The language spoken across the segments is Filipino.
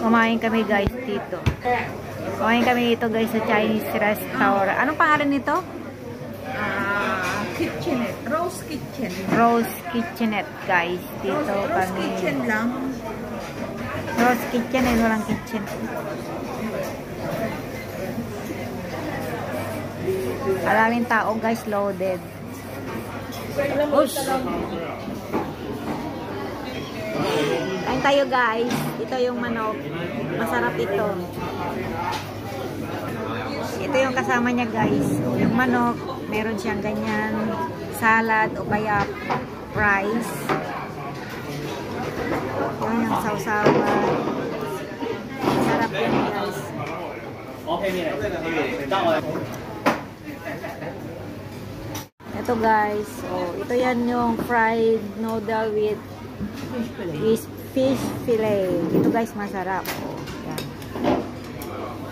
Kumain kami guys dito. Kumain kami dito guys sa Chinese restaurant. Anong pangalan nito? Kitchenette. Rose Kitchen. Rose Kitchenette guys. Dito Rose kami. Kitchen lang. Rose Kitchen and walang kitchen. Maraming tao guys, loaded. Push! Kain tayo guys. Ito yung manok. Masarap ito. Ito yung kasama niya guys. Yung manok, meron siyang ganyan salad o kaya fries. Yan yung sausawan. Masarap yan guys. Ito guys, ito yan yung fried noodle with fish fillet. Ito guys, masarap. Yan.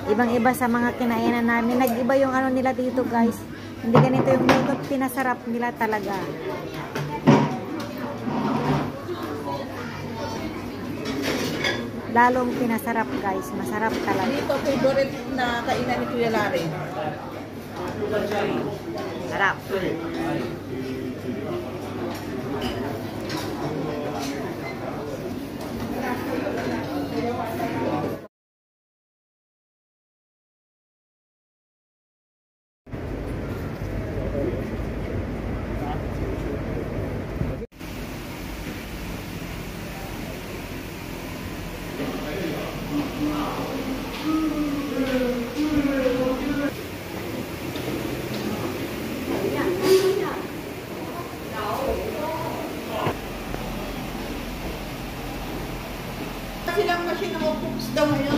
Ibang-iba sa mga kinainan namin. Nag-iba yung ano nila dito guys. Hindi ganito yung luto, pinasarap nila talaga. Lalong pinasarap guys. Masarap talaga. Dito, favorite na kainan ni Kuya Larry. Sarap. Silang machine ng books daw ngayon.